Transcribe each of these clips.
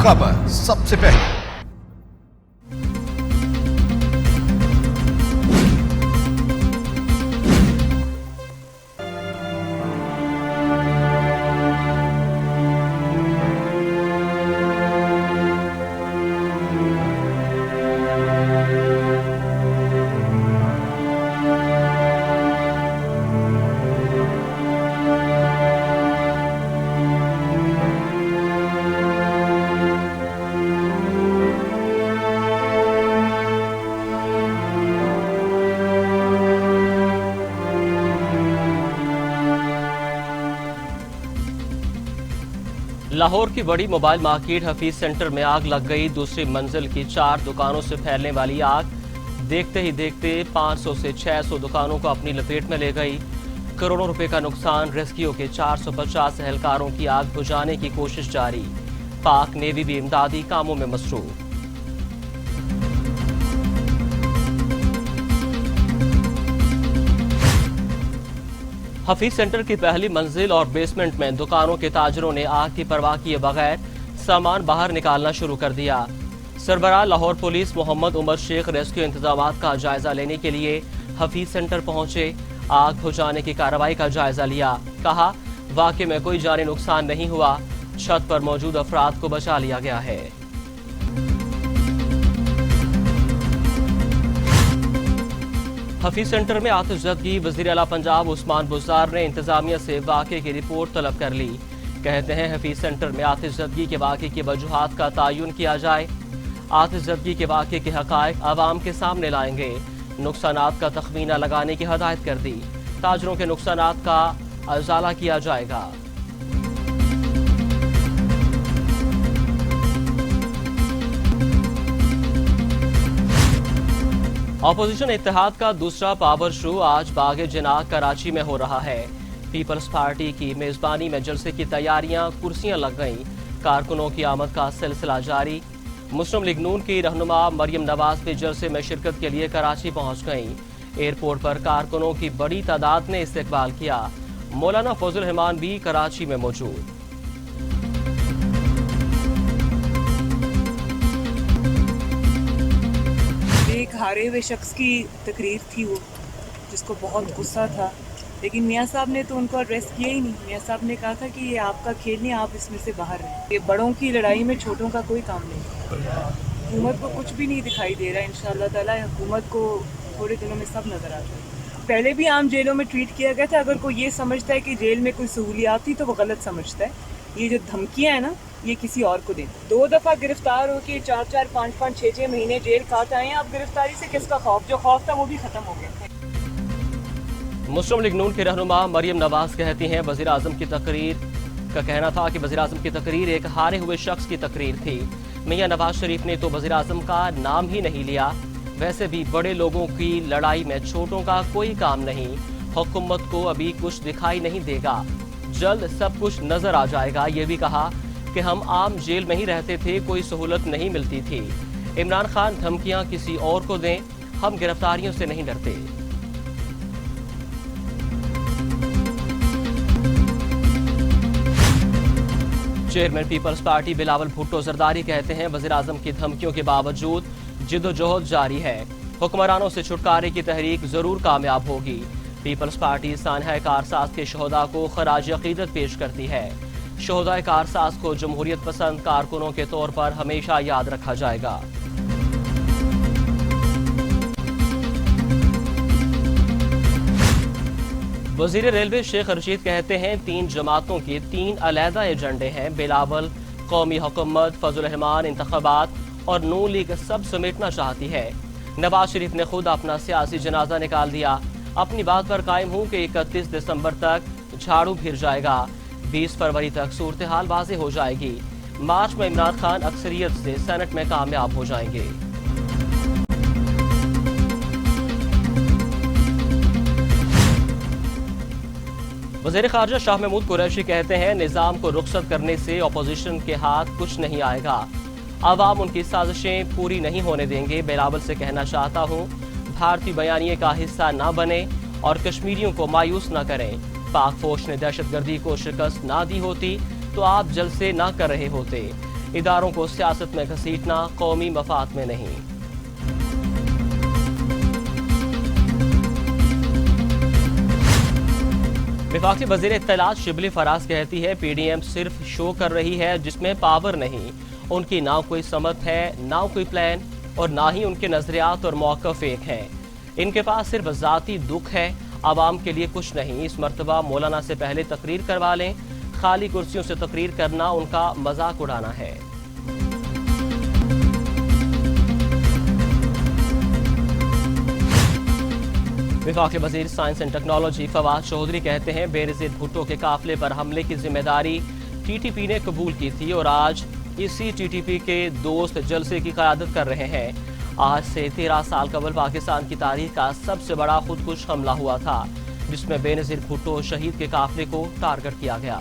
खबर सबसे पहले। लाहौर की बड़ी मोबाइल मार्केट हफीज सेंटर में आग लग गई। दूसरी मंजिल की 4 दुकानों से फैलने वाली आग देखते ही देखते 500 से 600 दुकानों को अपनी लपेट में ले गई। करोड़ों रुपए का नुकसान। रेस्क्यू के 450 एहलकारों की आग बुझाने की कोशिश जारी। पाक नेवी भी इमदादी कामों में मसरूफ। हफीज सेंटर की पहली मंजिल और बेसमेंट में दुकानों के ताजरों ने आग की परवाह किए बगैर सामान बाहर निकालना शुरू कर दिया। सरबराह लाहौर पुलिस मोहम्मद उमर शेख रेस्क्यू इंतजामात का जायजा लेने के लिए हफीज सेंटर पहुंचे। आग बुझाने की कार्रवाई का जायजा लिया। कहा, वाकई में कोई जानी नुकसान नहीं हुआ। छत पर मौजूद अफराद को बचा लिया गया है। हफीज सेंटर में आतिशज़दगी। वज़ीर आला पंजाब उस्मान बुज़दार ने इंतजामिया से वाक़े की रिपोर्ट तलब कर ली। कहते हैं हफीज सेंटर में आतिशज़दगी के वाक़े की वजूहात का तयन किया जाए। आतिशज़दगी के वाक़े के हक़ाइक़ आवाम के सामने लाएंगे। नुकसानात का तख़मीना लगाने की हदायत कर दी। ताजरों के नुकसानात का अज़ाला किया जाएगा। अपोजिशन इत्तेहाद का दूसरा पावर शो आज बागे जिनाह कराची में हो रहा है। पीपल्स पार्टी की मेजबानी में जलसे की तैयारियां, कुर्सियां लग गईं। कारकुनों की आमद का सिलसिला जारी। मुस्लिम लीग नून की रहनुमा मरियम नवाज भी जलसे में शिरकत के लिए कराची पहुंच गईं। एयरपोर्ट पर कारकुनों की बड़ी तादाद ने इस्तकबाल किया। मौलाना फजल रहमान भी कराची में मौजूद। एक हारे हुए शख्स की तकरीर थी वो, जिसको बहुत गुस्सा था, लेकिन मियाँ साहब ने तो उनको अड्रेस किया ही नहीं। मियाँ साहब ने कहा था कि ये आपका खेल नहीं, आप इसमें से बाहर रहें। ये बड़ों की लड़ाई में छोटों का कोई काम नहीं। हुकूमत को कुछ भी नहीं दिखाई दे रहा है। इंशाअल्लाह ताला हुकूमत को थोड़े दिनों में सब नज़र आ जाए। पहले भी आम जेलों में ट्रीट किया गया था। अगर कोई ये समझता है कि जेल में कोई सहूलियात थी तो वो गलत समझता है। ये जो धमकियाँ हैं ना, ये किसी और को दें। 2 दफ़ा गिरफ्तार हो के 4-4, 5-5, 6-6 महीने जेल काट आए हैं। अब गिरफ्तारी से किसका खौफ? जो खौफ था वो भी खत्म हो गया। मुस्लिम लीग नून के रहनुमा मरियम नवाज कहती हैं, वज़ीर आज़म की तकरीर का कहना था कि वज़ीर आज़म की तकरीर एक हारे हुए शख्स की तकरीर थी। मियां नवाज शरीफ ने तो वज़ीर आज़म का नाम ही नहीं लिया। वैसे भी बड़े लोगों की लड़ाई में छोटों का कोई काम नहीं। हुकूमत को अभी कुछ दिखाई नहीं देगा, जल्द सब कुछ नजर आ जाएगा। ये भी कहा कि हम आम जेल में ही रहते थे, कोई सहूलत नहीं मिलती थी। इमरान खान धमकियां किसी और को दें, हम गिरफ्तारियों से नहीं डरते। Chairman People's Party Bilawal Bhutto Zardari कहते हैं, वज़ीर आज़म की धमकियों के बावजूद जिद्दोजहद जारी है। हुक्मरानों से छुटकारे की तहरीक जरूर कामयाब होगी। पीपल्स पार्टी सानहा कारसाज के शहदा को खराज अकीदत पेश करती है। शहदा कारसाज को जमहूरियत पसंद कारकुनों के तौर पर हमेशा याद रखा जाएगा। वजीर रेलवे शेख रशीद कहते हैं, 3 जमातों के 3 अलहदा एजेंडे हैं। बिलावल कौमी हुकूमत, फजल रहमान इंतखाबात और नून लीग सब समेटना चाहती है। नवाज शरीफ ने खुद अपना सियासी जनाजा निकाल दिया। अपनी बात पर कायम हूं कि 31 दिसंबर तक झाड़ू फिर जाएगा। 20 फरवरी तक सूरत हाल वाज़ेह हो जाएगी। मार्च में इमरान खान अक्सरियत से सेनेट में कामयाब हो जाएंगे। वज़ीर ख़ारजा शाह महमूद कुरैशी कहते हैं, निज़ाम को रुखसत करने से अपोजिशन के हाथ कुछ नहीं आएगा। आवाम उनकी साजिशें पूरी नहीं होने देंगे। बिलावल से कहना चाहता हूँ, भारतीय बयानिए का हिस्सा ना बने और कश्मीरियों को मायूस न करें। पाक फौज ने दहशतगर्दी को शिकस्त ना दी होती तो आप जलसे ना कर रहे होते। اداروں کو سیاست میں گھسیٹنا قومی مفاد میں نہیں۔ وفاقی وزیر اطلاعات شبلی فراز کہتی ہے پی ڈی ایم صرف شو کر رہی ہے جس میں پاور نہیں، ان کی نہ کوئی سمت ہے، نہ کوئی پلان، اور نہ ہی ان کے نظریات اور موقف ایک ہیں۔ ان کے پاس صرف ذاتی دکھ ہے، عوام کے لیے کچھ نہیں۔ اس مرتبہ مولانا سے پہلے تقریر کروا لیں، خالی کرسیوں سے تقریر کرنا ان کا مذاق اڑانا ہے۔ وفاقی وزیر science and technology Fawad Chaudhry کہتے ہیں بے نظیر بھٹو کے قافلے پر حملے کی ذمہ داری ٹی ٹی پی نے قبول کی تھی اور آج اسی ٹی ٹی پی کے دوست جلسے کی قیادت کر رہے ہیں۔ آج سے 13 سال قبل پاکستان کی تاریخ کا سب سے بڑا خودکش حملہ ہوا تھا جس میں بے نظیر بھٹو شہید کے قافلے کو ٹارگٹ کیا گیا۔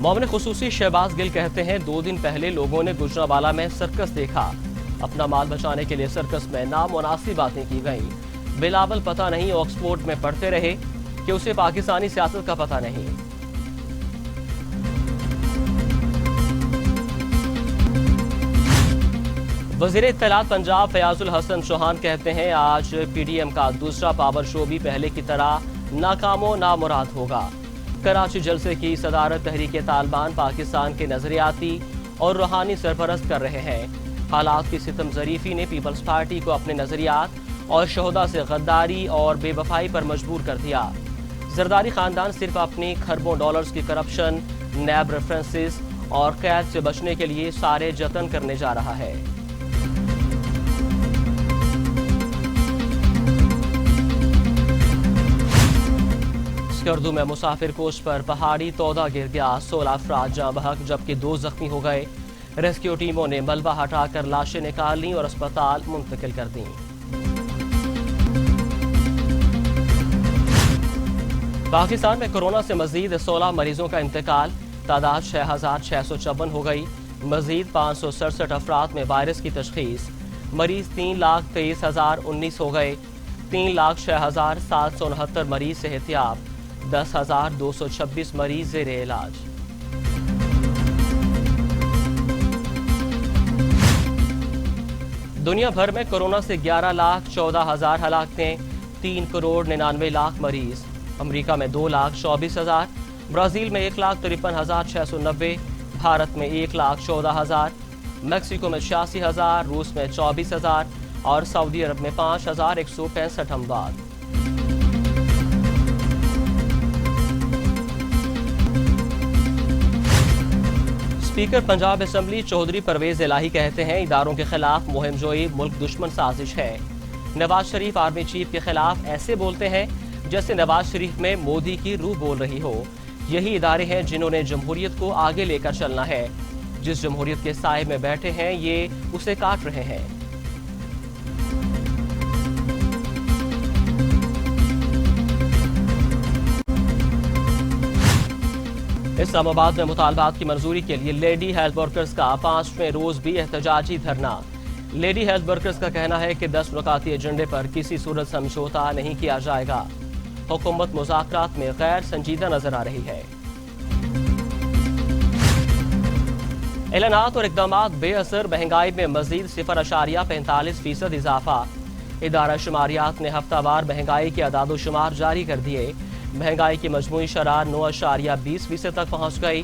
مومن خصوصی شہباز گل کہتے ہیں 2 دن پہلے لوگوں نے گجرانوالہ میں سرکس دیکھا، اپنا مال بچانے کے لیے سرکس میں نامناسب باتیں کی گئیں۔ بلاول پتہ نہیں آکسفورڈ میں پڑھتے رہے کہ اسے پاکستانی سیاست کا پتہ نہیں۔ وزیر اطلاعات پنجاب فیاض الحسن چوہان کہتے ہیں آج پی ڈی ایم کا دوسرا پاور شو بھی پہلے کی طرح ناکام و نامراد ہوگا۔ کراچی جلسے کی صدارت تحریک طالبان پاکستان کے نظریاتی اور روحانی سرپرست کر رہے ہیں۔ حالات کی ستم ظریفی نے پیپلز پارٹی کو اپنے نظریات اور شہداء سے غداری اور بے وفائی پر مجبور کر دیا۔ زرداری خاندان صرف اپنی کھربوں ڈالرز کی کرپشن، نیب ریفرنسز اور قید سے بچنے کے لیے سارے جتن کرنے جا رہا ہے۔ اسکردو میں مسافر کوچ پر پہاڑی تودا گر گیا، 16 افراد جاں بحق جبکہ 2 زخمی ہو گئے۔ ریسکیو ٹیموں نے ملبہ ہٹا کر لاشیں نکال لیں اور اسپتال منتقل کر دیں۔ پاکستان میں کورونا سے مزید 16 مریضوں کا انتقال، تعداد 6656 ہو گئی۔ مزید 567 افراد میں وائرس کی تشخیص، مریض 3,23,019 ہو گئے۔ 3,06,769 مریض صحتیاب، 10,226 مریض زیر علاج۔ دنیا بھر میں کورونا سے 11,14,000 ہلاکتیں، 3,99,00,000 مریض۔ امریکہ میں 2,24,000، برازیل میں 1,53,690، بھارت میں 1,14,000، میکسیکو میں 86,000، روس میں 24,000 اور سعودی عرب میں 5,165 اموات۔ اسپیکر پنجاب اسمبلی چودھری پرویز الہی کہتے ہیں اداروں کے خلاف مہم جوئی ملک دشمن سازش ہے۔ نواز شریف آرمی چیف کے خلاف ایسے بولتے ہیں جیسے نواز شریف میں مودی کی روح بول رہی ہو۔ یہی ادارے ہیں جنہوں نے جمہوریت کو آگے لے کر چلنا ہے۔ جس جمہوریت کے سائے میں بیٹھے ہیں یہ اسے کاٹ رہے ہیں۔ اسلام آباد میں مطالبات کی منظوری کے لیے لیڈی ہیلتھ ورکرز کا 5ویں روز بھی احتجاجی دھرنا۔ لیڈی ہیلتھ ورکرز کا کہنا ہے کہ 10 نکاتی ایجنڈے پر کسی صورت سمجھوتا نہیں کیا جائے گا۔ حکومت مذاکرات میں غیر سنجیدہ نظر آ رہی ہے۔ اعلانات اور اقدامات بے اثر، مہنگائی میں مزید 0.45% اضافہ۔ ادارہ شماریات نے ہفتہ وار مہنگائی کے اعداد و شمار جاری کر دیے۔ مہنگائی کی مجموعی شرح 9.20% تک پہنچ گئی۔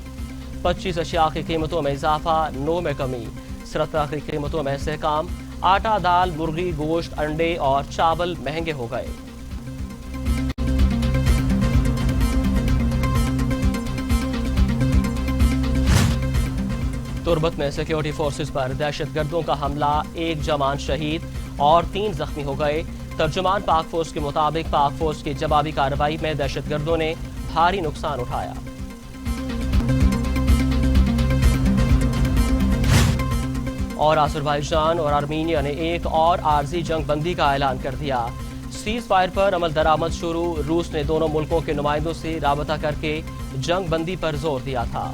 25 اشیاء کی قیمتوں میں اضافہ، 9 میں کمی۔ سرتا کی قیمتوں میں استحکام، آٹا، دال، مرغی، گوشت، انڈے اور چاول مہنگے ہو گئے۔ تربت میں سیکیورٹی فورسز پر دہشت گردوں کا حملہ، 1 جوان شہید اور 3 زخمی ہو گئے۔ ترجمان پاک فوج کے مطابق پاک فوج کی جوابی کارروائی میں دہشت گردوں نے بھاری نقصان اٹھایا۔ اور آذربائیجان اور آرمینیا نے ایک اور عارضی جنگ بندی کا اعلان کر دیا۔ سیز فائر پر عمل درآمد شروع، روس نے دونوں ملکوں کے نمائندوں سے رابطہ کر کے جنگ بندی پر زور دیا تھا۔